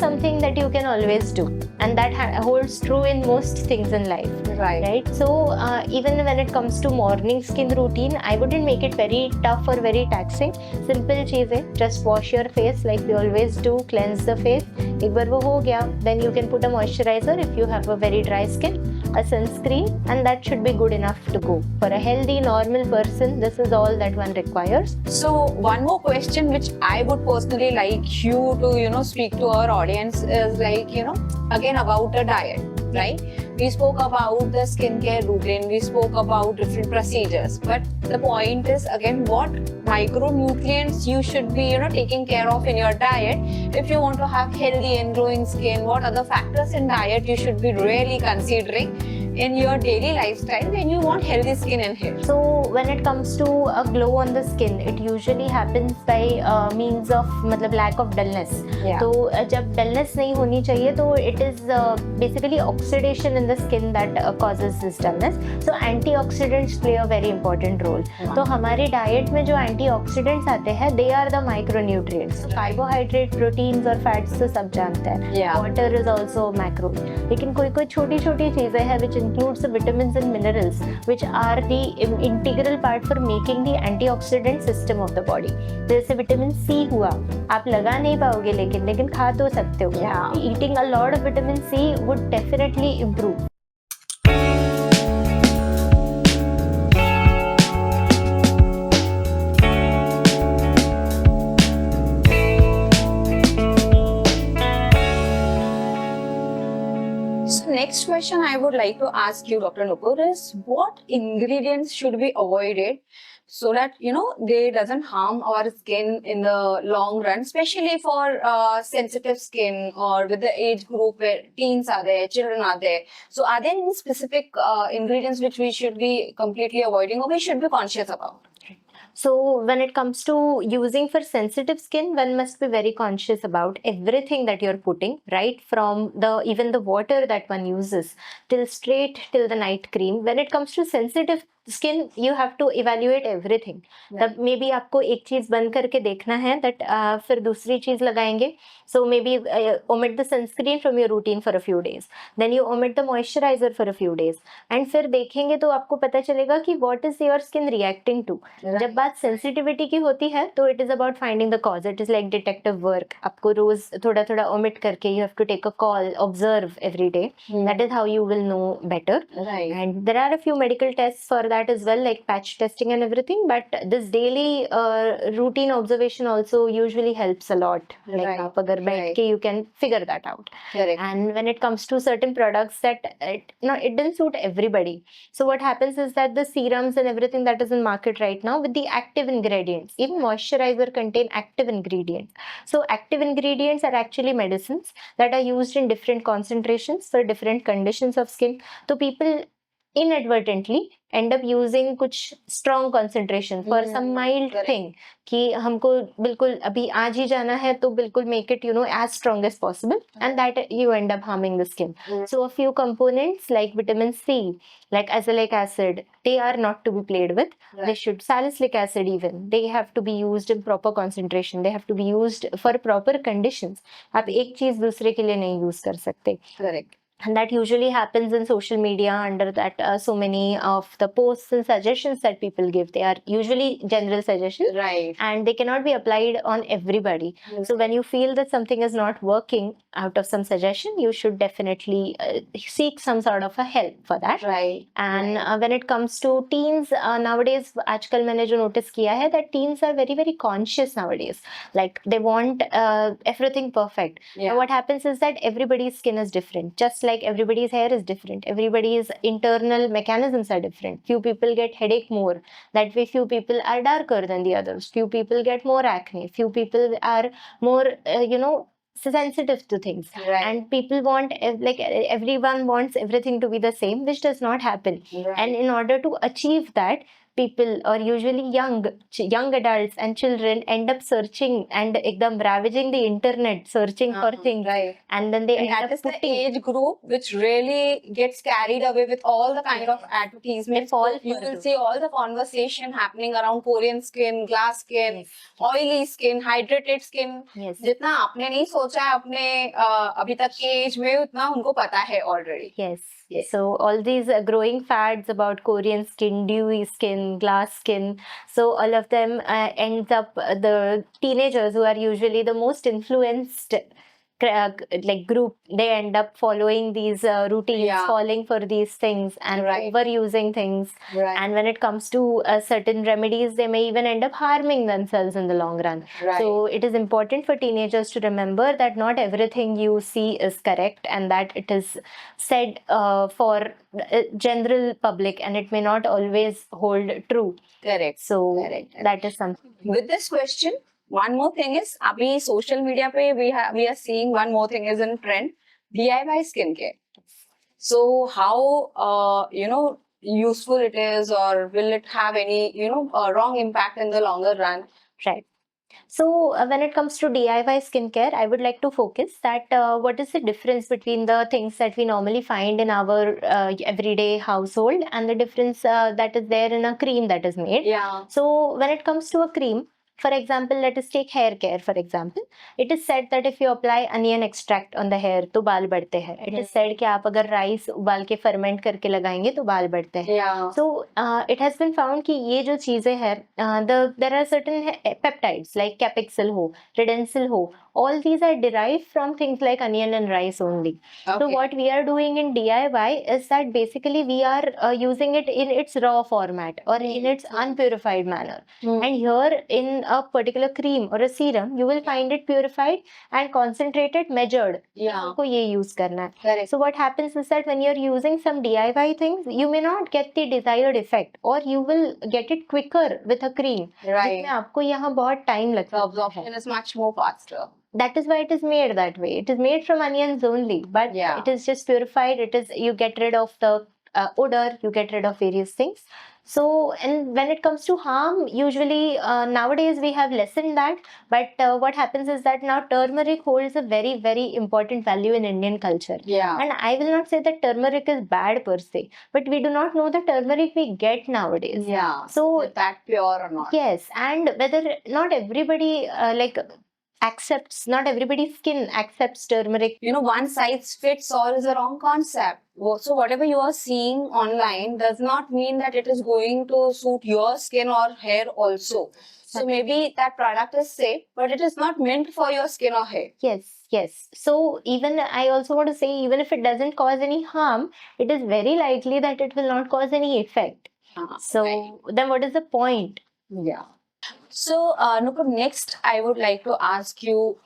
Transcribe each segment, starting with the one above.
something that you can always do, and that holds true in most things in life. Right. So even when it comes to morning skin routine, I wouldn't make it very tough or very taxing. Simple cheezein, just wash your face like we always do, cleanse the face. एक बार वो हो गया, then you can put a moisturizer if you have a very dry skin, a sunscreen, and that should be good enough to go. For a healthy, normal person, this is all that one requires. So one more question which I would personally like you to, speak to our audience is like, again about the diet, right? We spoke about the skincare routine, we spoke about different procedures, but the point is again what micronutrients you should be, taking care of in your diet if you want to have healthy and glowing skin. What other factors in diet you should be really considering in your daily lifestyle when you want healthy skin and hair? So when it comes to a glow on the skin, it usually happens by means of lack of dullness. तो जब dullness नहीं होनी चाहिए तो it is basically oxidation in the skin that causes this dullness. So antioxidants play a very important role. तो हमारे diet में जो antioxidants आते हैं, they are the micronutrients. Carbohydrate, proteins और fats तो सब जानते हैं. Water is also macro. लेकिन कोई छोटी छोटी चीजें हैं which includes the vitamins and minerals which are the integral part for making the antioxidant system of the body. जैसे विटामिन सी हुआ, आप लगा नहीं पाओगे लेकिन खा तो सकते हो. Eating a lot of vitamin C would definitely improve. Next question I would like to ask you, Dr. Nupur, is what ingredients should be avoided so that they doesn't harm our skin in the long run, especially for sensitive skin or with the age group where teens are there, children are there. So are there any specific ingredients which we should be completely avoiding or we should be conscious about? So when it comes to using for sensitive skin, one must be very conscious about everything that you're putting, right? From even the water that one uses till the night cream. When it comes to sensitive skin, you have to evaluate everything. तब maybe आपको एक चीज बंद करके देखना है that फिर दूसरी चीज लगाएंगे. So maybe omit the sunscreen from your routine for a few days. Then you omit the moisturizer for a few days. And फिर देखेंगे तो आपको पता चलेगा कि what is your skin reacting to. जब बात sensitivity की होती है तो it is about finding the cause. It is like detective work. आपको रोज थोड़ा थोड़ा omit करके you have to take a call, observe every day. That is how you will know better. Right. And there are a few medical tests for that as well, like patch testing and everything. But this daily routine observation also usually helps a lot. Like आप अगर बैठ के you can figure that out. Correct. And when it comes to certain products that it didn't suit everybody. So what happens is that the serums and everything that is in market right now with the active ingredients, even moisturizer contain active ingredients. So active ingredients are actually medicines that are used in different concentrations for different conditions of skin. So people inadvertently end up using कुछ strong concentration for some mild thing कि हमको बिल्कुल अभी आज ही जाना है तो बिल्कुल make it as strong as possible, and that you end up harming the skin. So a few components like vitamin C, like azelaic acid, they are not to be played with. They should, salicylic acid even, they have to be used in proper concentration. They have to be used for proper conditions. आप एक चीज दूसरे के लिए नहीं use कर सकते. Correct. And that usually happens in social media under that so many of the posts and suggestions that people give. They are usually general suggestions. Right. And they cannot be applied on everybody. So when you feel that something is not working out of some suggestion, you should definitely seek some sort of a help for that. Right. And when it comes to teens, nowadays, आजकल मैंने जो notice किया है that teens are very, very conscious nowadays. Like they want everything perfect. Yeah. Now what happens is that everybody's skin is different. Just like everybody's hair is different. Everybody's internal mechanisms are different. Few people get headache more. That way few people are darker than the others. Few people get more acne. Few people are more, sensitive to things. Right. And people want, like everyone wants everything to be the same, which does not happen. Right. And in order to achieve that, people or usually young adults and children end up searching and ekdam ravaging the internet searching for things, right. and then they And end that up is the putting age group which really gets carried away with all the kind of advertisements. fall So you for will those. see all the conversation happening around Korean skin, glass skin, Yes. oily skin, hydrated skin. Yes. जितना आपने नहीं सोचा है अपने अभी तक के as में उतना उनको पता है already. Yes. Yes. So all these growing fads about Korean skin, dewy skin, glass skin. So all of them ends up the teenagers who are usually the most influenced like group. They end up following these routines, Yeah. falling for these things, and Right. overusing things. Right. And when it comes to certain remedies, they may even end up harming themselves in the long run. Right. So it is important for teenagers to remember that not everything you see is correct, and that it is said for general public, and it may not always hold true. Correct. So Correct. that is something. With this question, one more thing is abhi social media pe we are seeing one more thing is in trend, DIY skincare. So how useful it is, or will it have any wrong impact in the longer run? Right. So when it comes to DIY skincare, I would like to focus that what is the difference between the things that we normally find in our everyday household and the difference that is there in a cream that is made. Yeah. So when it comes to a cream, for example, let us take hair care for example. It is said that if you apply onion extract on the hair तो बाल बढ़ते हैं. It is said कि आप अगर rice उबाल के ferment करके लगाएंगे तो बाल बढ़ते हैं. Yeah. So it has been found कि ये जो चीजें हैं there are certain peptides like capixyl हो, redensil हो, all these are derived from things like onion and rice only. Okay. So what we are doing in DIY is that basically we are using it in its raw format or in its unpurified manner. And here in a particular cream or a serum, you will find it purified and concentrated, measured. Yeah. आपको ये use करना है. Correct. So what happens is that when you're using some DIY things, you may not get the desired effect, or you will get it quicker with a cream. Right. जिसमें आपको यहाँ बहुत time The लगता है. absorption is much more faster. That is why it is made that way. It is made from onions only, but Yeah. it is just purified. It is, you get rid of the odor, you get rid of various things. So, and when it comes to harm, usually nowadays we have lessened that, but what happens is that now turmeric holds a very, very important value in Indian culture. Yeah. And I will not say that turmeric is bad per se, but we do not know the turmeric we get nowadays. Yeah. So, is that pure or not? yes, and whether not everybody not everybody's skin accepts turmeric. One size fits all is a wrong concept. So whatever you are seeing online does not mean that it is going to suit your skin or hair also. So maybe that product is safe, but it is not meant for your skin or hair. Yes. So even I also want to say, even if it doesn't cause any harm, it is very likely that it will not cause any effect. So right. Then what is the point? Yeah. So, Nupur, next I would like to ask you,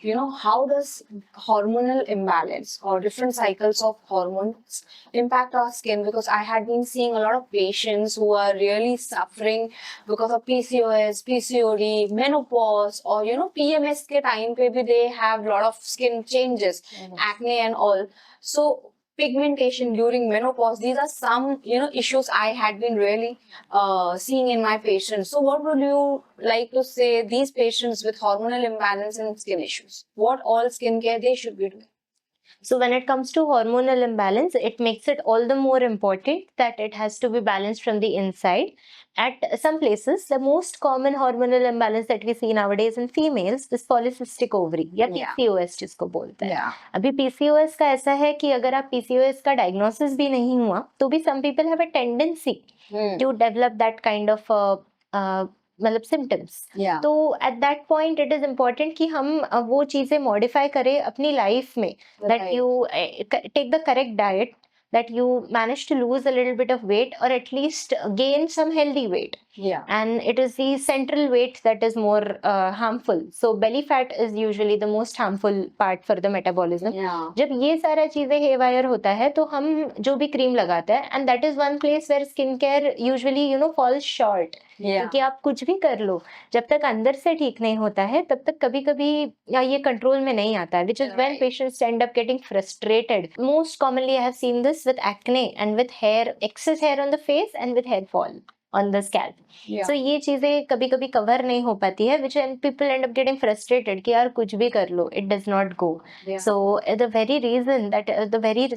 how does hormonal imbalance or different cycles of hormones impact our skin? Because I had been seeing a lot of patients who are really suffering because of PCOS, PCOD, menopause, or, PMS ke time pe bhi they have a lot of skin changes, acne and all. So, pigmentation during menopause, these are some issues I had been really seeing in my patients. So what would you like to say these patients with hormonal imbalance and skin issues, what all skincare they should be doing? So when it comes to hormonal imbalance, it makes it all the more important that it has to be balanced from the inside. At some places, the most common hormonal imbalance that we see nowadays in females is polycystic ovary या PCOS जिसको बोलते हैं. अभी PCOS का ऐसा है कि अगर आप PCOS का diagnosis भी नहीं हुआ तो भी some people have a tendency to develop that kind of मतलब symptoms. तो at that point it is important कि हम वो चीजें modify करें अपनी life में, that you take the correct diet, that you manage to lose a little bit of weight or at least gain some healthy weight. Yeah. And it is the central weight that is more harmful. So belly fat is usually the most harmful part for the metabolism. Yeah. जब ये सारा चीजें haywire होता है तो हम जो भी क्रीम लगाते हैं, and that is one place where skincare usually falls short. क्योंकि आप कुछ भी कर लो, जब तक अंदर से ठीक नहीं होता है तब तक कभी कभी ये कंट्रोल में नहीं आता है, which is when patients end up getting frustrated. Most commonly I have seen this with acne and with hair, excess hair on the face and with hair fall. on the scalp. Yeah. So ये चीजें कभी कभी cover नहीं हो पाती है, which people end up getting frustrated कि यार कुछ भी कर लो, it does not go. Yeah. So the very reason that the very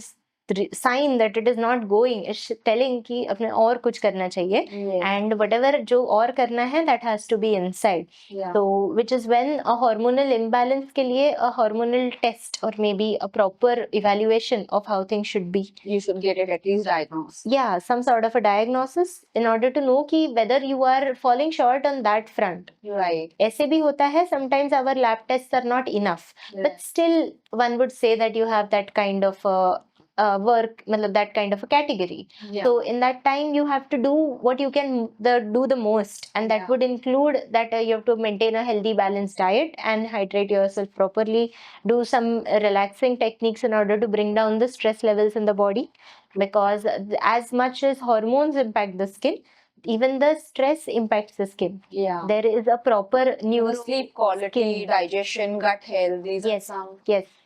sign that it is not going is telling कि अपने और कुछ करना चाहिए, Yeah. and whatever जो और करना है that has to be inside. Yeah. So which is when a hormonal imbalance के लिए a hormonal test or maybe a proper evaluation of how things should be. You should get it at least diagnosed. Yeah, some sort of a diagnosis in order to know कि whether you are falling short on that front. Right. ऐसे भी होता है, sometimes our lab tests are not enough, Yeah. but still one would say that you have that kind of work, मतलब that kind of a category. Yeah. So in that time you have to do what you can do the most, and that Yeah. would include that you have to maintain a healthy balanced diet and hydrate yourself properly, do some relaxing techniques in order to bring down the stress levels in the body, because as much as hormones impact the skin, even the stress impacts the skin. Yeah. There is a proper Your sleep quality, skin. digestion, gut health, these are Yes. some. Yes.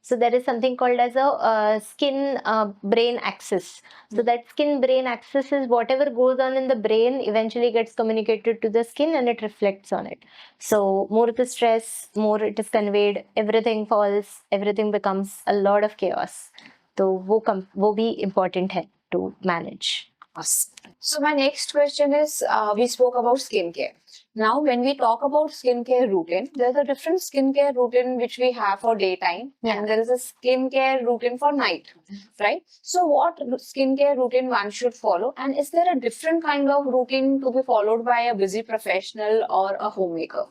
So there is something called as a skin brain axis. So that skin brain axis is whatever goes on in the brain eventually gets communicated to the skin and it reflects on it. So more the stress, more it is conveyed, everything falls, everything becomes a lot of chaos. तो वो भी important है to manage. So my next question is, we spoke about skincare. Now, when we talk about skincare routine, there's a different skincare routine which we have for daytime, Yeah. and there is a skincare routine for night, right? So, what skincare routine one should follow, and is there a different kind of routine to be followed by a busy professional or a homemaker?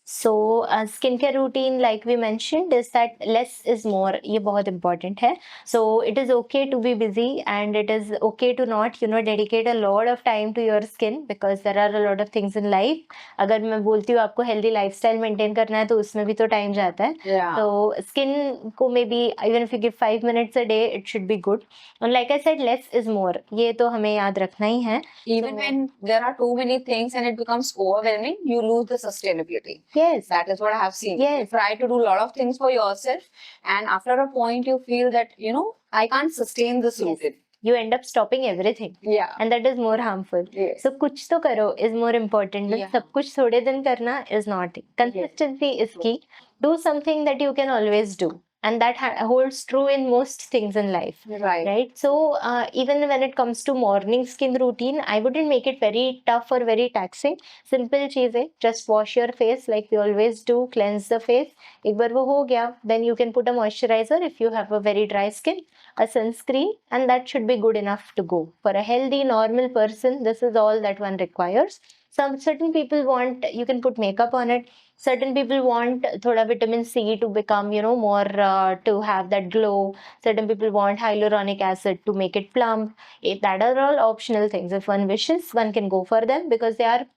So skincare routine, like we mentioned, is that less is more. ये बहुत important है. So it is okay to be busy, and it is okay to not, dedicate a lot of time to your skin, because there are a lot of things in life. अगर मैं बोलती हूँ आपको healthy lifestyle maintain करना है, तो उसमें भी तो time जाता है. Yeah. So skin को maybe even if you give 5 minutes a day, it should be good. And like I said, less is more. ये तो हमें याद रखना ही है. Even when there are too many things and it becomes overwhelming, you lose the sustainability. Yes. That is what I have seen. Yes. You try to do a lot of things for yourself, and after a point, you feel that, I can't sustain this Yes. routine. You end up stopping everything. Yeah. And that is more harmful. Yes. So कुछ तो करो is more important than Yeah. सब कुछ थोड़े दिन करना is not. Consistency is key. Do something that you can always do. And that holds true in most things in life. Right. Right? So even when it comes to morning skin routine, I wouldn't make it very tough or very taxing. Simple चीजें, just wash your face like we always do, cleanse the face. एक बार वो हो गया, then you can put a moisturizer if you have a very dry skin, a sunscreen, and that should be good enough to go. For a healthy, normal person, this is all that one requires. Certain people want, you can put makeup on it. Certain people want thoda vitamin C to become, more to have that glow. Certain people want hyaluronic acid to make it plump. That are all optional things. If one wishes, one can go for them, because they are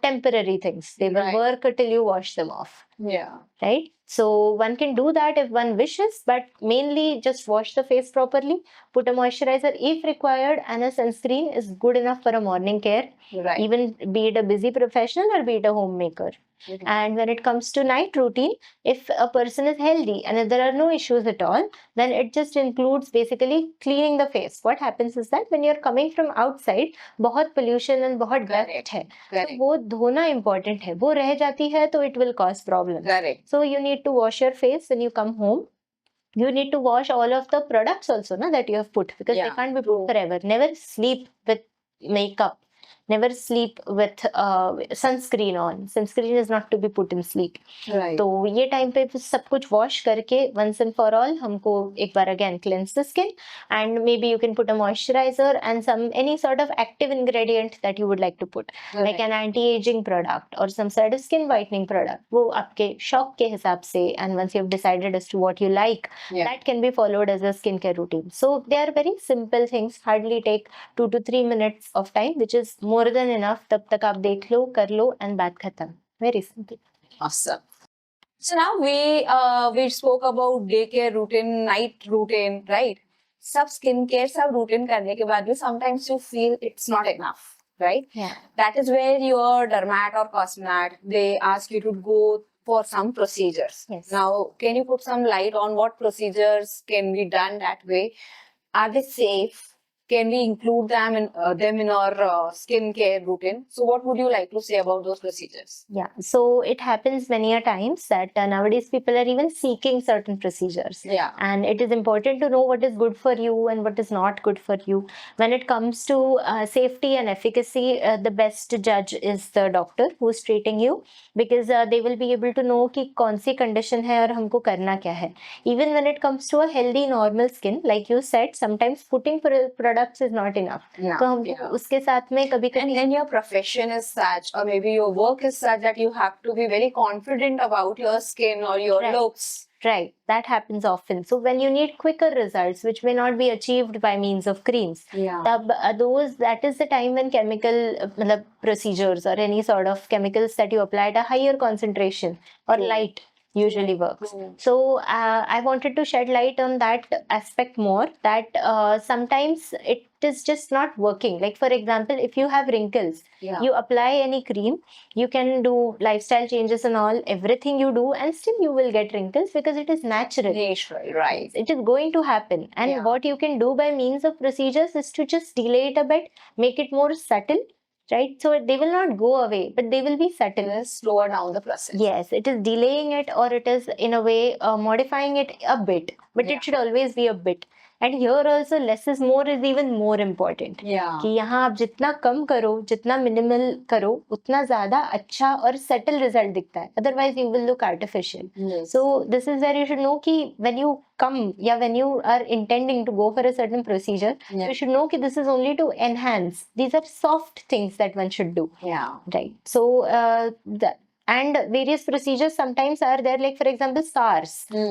temporary things. They will Right. work till you wash them off. Yeah. Right? So one can do that if one wishes, but mainly just wash the face properly, put a moisturizer if required, and a sunscreen is good enough for a morning care, Right. even be it a busy professional or be it a homemaker. Mhm. And when it comes to night routine, if a person is healthy and if there are no issues at all, then it just includes basically cleaning the face. What happens is that when you're coming from outside, बहुत pollution and बहुत Correct. dust है, Correct. तो वो धोना important है. वो रह जाती है तो it will cause problems. Correct. So you need to wash your face when you come home. You need to wash all of the products also, that you have put, because Yeah, they can't be true. put forever. Never sleep with makeup. Never sleep with sunscreen on. Sunscreen is not to be put in sleep. Right. तो ये time पे सब कुछ wash करके once and for all हमको एक बार again cleanse the skin, and maybe you can put a moisturizer and any sort of active ingredient that you would like to put, like an anti-aging product or some sort of skin whitening product. वो आपके शौक के हिसाब से, and once you've decided as to what you like, Yeah. that can be followed as a skincare routine. So they are very simple things, hardly take 2 to 3 minutes of time, which is more than enough. तब तक आप देख लो, कर लो, and बात खत्म. Very simple. Awesome. So now we spoke about daycare routine, night routine, right? सब skincare सब routine करने के बाद भी sometimes you feel it's not enough, right? Yeah. That is where your dermat or cosmet, they ask you to go for some procedures. Yes. Now, can you put some light on what procedures can be done that way? Are they safe? can we include them in our skincare routine? So what would you like to say about those procedures? Yeah, so it happens many a times that nowadays people are even seeking certain procedures. Yeah. And it is important to know what is good for you and what is not good for you. When it comes to safety and efficacy, the best judge is the doctor who is treating you, because they will be able to know कि कौन सी condition है और हमको करना क्या है. Even when it comes to a healthy normal skin, like you said, sometimes putting products is not enough. Yeah. तो हमको उसके साथ में कभी And कभी then your profession is such, or maybe your work is such, that you have to be very confident about your skin or your Right. looks. Right, that happens often. So when you need quicker results, which may not be achieved by means of creams, Yeah. that is the time when chemical matlab, procedures or any sort of chemicals that you apply at a higher concentration or True. light usually works. True. So I wanted to shed light on that aspect more, that sometimes it is just not working. Like for example, if you have wrinkles, Yeah. you apply any cream, you can do lifestyle changes and all, everything you do, and still you will get wrinkles because it is natural. Natural, right. It is going to happen. And Yeah. what you can do by means of procedures is to just delay it a bit, make it more subtle, right? So they will not go away, but they will be subtle. It is slower down the process. Yes, it is delaying it, or it is in a way modifying it a bit, but Yeah. it should always be a bit. And here also less is more is even more important. Yeah. कि यहाँ आप जितना कम करो, जितना minimal करो, उतना ज्यादा अच्छा और settle result दिखता है. Otherwise you will look artificial. Yes. So this is where you should know कि when you come, yeah, when you are intending to go for a certain procedure, Yeah. you should know कि this is only to enhance. These are soft things that one should do. Yeah. Right. So and various procedures sometimes are there, like for example SARS.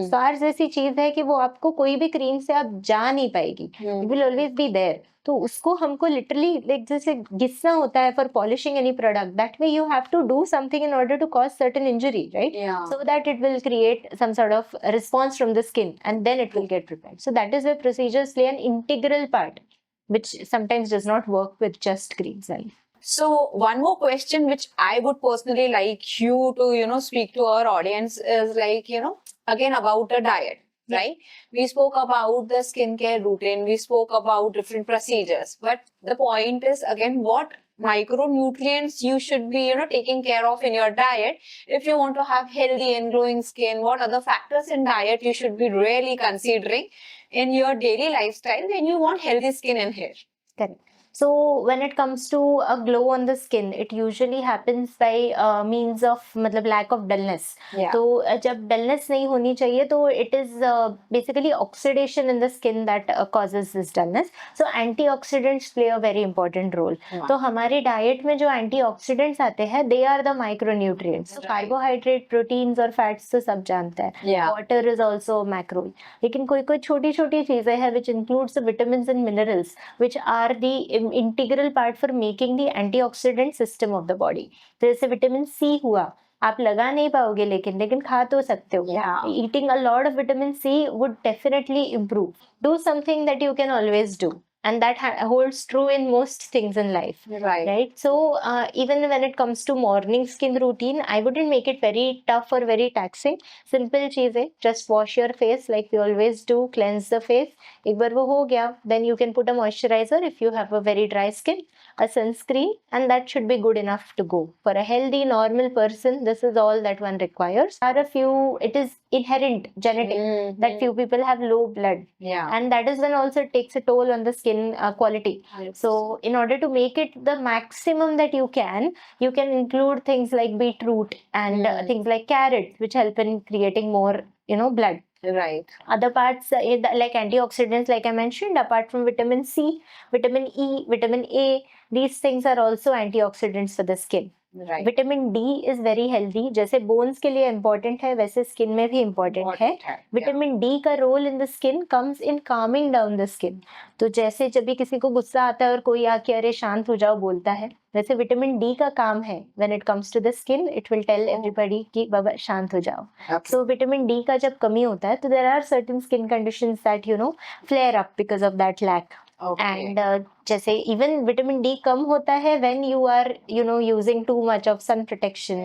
SARS ऐसी चीज है कि वो आपको कोई भी cream से आप जा नहीं पाएगी. It will always be there. तो उसको हमको literally like जैसे घिसना होता है for polishing any product. That way you have to do something in order to cause certain injury, right? Yeah. So that it will create some sort of response from the skin, and then it will get repaired. So that is where procedures play an integral part, which sometimes does not work with just creams. So one more question which I would personally like you to, speak to our audience is like, again about the diet, right? We spoke about the skincare routine, we spoke about different procedures, but the point is again what micronutrients you should be, taking care of in your diet if you want to have healthy and glowing skin. What other factors in diet you should be really considering in your daily lifestyle when you want healthy skin and hair? Correct. So when it comes to a glow on the skin, it usually happens by means of मतलब lack of dullness. Yeah. तो जब dullness नहीं होनी चाहिए तो it is basically oxidation in the skin that causes this dullness. So antioxidants play a very important role. Wow. तो हमारे diet में जो antioxidants आते हैं, they are the micronutrients. So Right. carbohydrate, proteins और fats तो सब जानते हैं. Yeah. Water is also macro. लेकिन कोई कोई छोटी छोटी चीजें हैं which includes the vitamins and minerals which are the integral part for making the antioxidant system of the body. तो जैसे विटामिन सी हुआ, आप लगा नहीं पाओगे लेकिन खा तो सकते हो. Yeah. Eating a lot of vitamin C would definitely improve. Do something that you can always do, and that holds true in most things in life. Right. So even when it comes to morning skin routine, I wouldn't make it very tough or very taxing. Simple चीज है, just wash your face like we always do, cleanse the face. एक बार वो हो गया, then you can put a moisturizer if you have a very dry skin, a sunscreen, and that should be good enough to go. For a healthy normal person, this is all that one requires. It is inherent genetic that few people have low blood, Yeah. and that is when also it takes a toll on the skin quality. So in order to make it the maximum that you can include things like beetroot and things like carrots, which help in creating more blood. Right. Other parts like antioxidants, like I mentioned, apart from vitamin C, vitamin E, vitamin A, these things are also antioxidants for the skin. Right. Vitamin D is very healthy. जैसे bones के लिए important है, वैसे skin में भी important है. Vitamin D का role in the skin comes in coming down the skin. तो जैसे जब भी किसी को गुस्सा आता है और कोई आके अरे शांत हो जाओ बोलता है, वैसे विटामिन डी का काम है when it comes to the skin, it will tell everybody कि बाबा शांत हो जाओ. सो विटामिन डी का जब कमी होता है तो there are certain skin conditions that flare up because of that lack. And जैसे even vitamin D कम होता है when you are using too much of sun protection,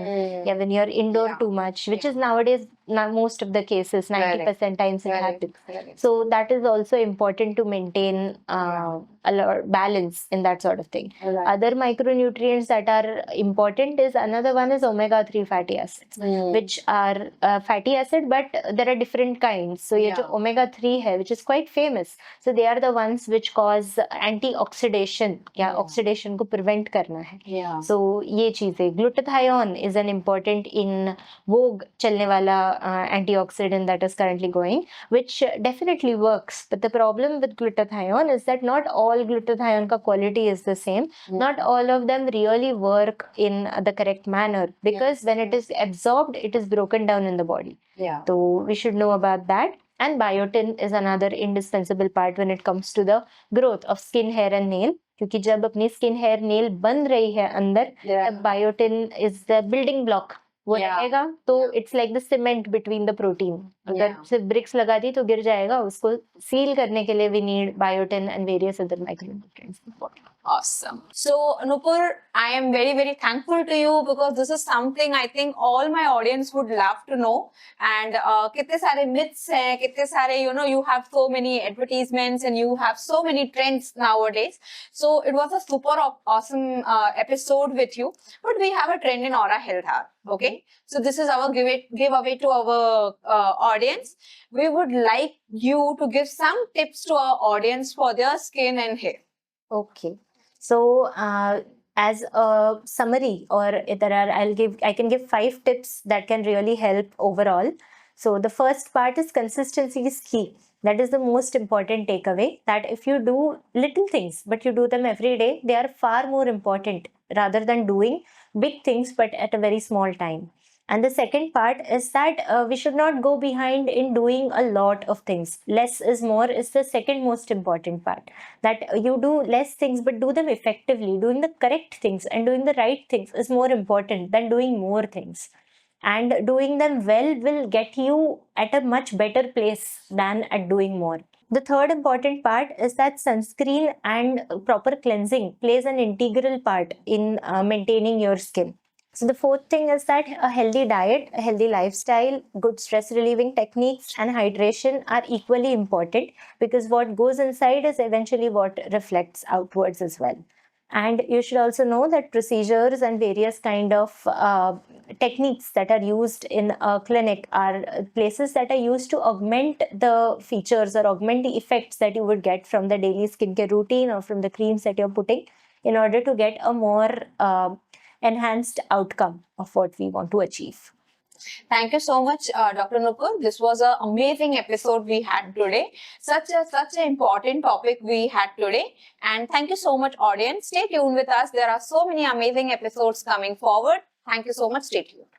या when you are indoor too much, which is nowadays most of the cases, 90% times it happens. Correct. So that is also important to maintain a lot balance in that sort of thing. Right. Other micronutrients that are important is another one is omega-3 fatty acids, which are fatty acid, but there are different kinds. So ये जो omega-3 है, which is quite famous. So they are the ones which cause anti-oxidation या oxidation को prevent करना है. Yeah. So ये चीजें. Glutathione is an important in vogue चलने वाला antioxidant that is currently going, which definitely works. But the problem with glutathione is that not all glutathione का quality is the same. Not all of them really work in the correct manner, because when it is absorbed, it is broken down in the body. Yeah. So we should know about that. And biotin is another indispensable part when it comes to the growth of skin, hair and nail. क्योंकि जब अपनी skin hair nail बन रही है अंदर, तब biotin is the building block, वो रहेगा तो it's like the cement between the protein. अगर सिर्फ ब्रिक्स लगा दी तो गिर जाएगा, उसको सील करने के लिए we need biotin and various other micronutrients. Awesome. So, Nupur, I am very, very thankful to you because this is something I think all my audience would love to know. And कितने सारे myths हैं, कितने सारे, you have so many advertisements and you have so many trends nowadays. So, it was a super awesome episode with you. But we have a trend in Aura Health Hour. Okay. So, this is our giveaway to our audience. We would like you to give some tips to our audience for their skin and hair. Okay. So, as a summary, or I can give 5 tips that can really help overall. So the first part is consistency is key. That is the most important takeaway, that if you do little things, but you do them every day, they are far more important rather than doing big things, but at a very small time. And the second part is that we should not go behind in doing a lot of things. Less is more is the second most important part. That you do less things but do them effectively. Doing the correct things and doing the right things is more important than doing more things. And doing them well will get you at a much better place than at doing more. The third important part is that sunscreen and proper cleansing plays an integral part in maintaining your skin. So the fourth thing is that a healthy diet, a healthy lifestyle, good stress relieving techniques and hydration are equally important, because what goes inside is eventually what reflects outwards as well. And you should also know that procedures and various kind of techniques that are used in a clinic are places that are used to augment the features or augment the effects that you would get from the daily skincare routine or from the creams that you're putting, in order to get a more enhanced outcome of what we want to achieve. Thank you so much, Dr. Nupur. This was an amazing episode we had today. Such an important topic we had today. And thank you so much, audience. Stay tuned with us. There are so many amazing episodes coming forward. Thank you so much. Stay tuned.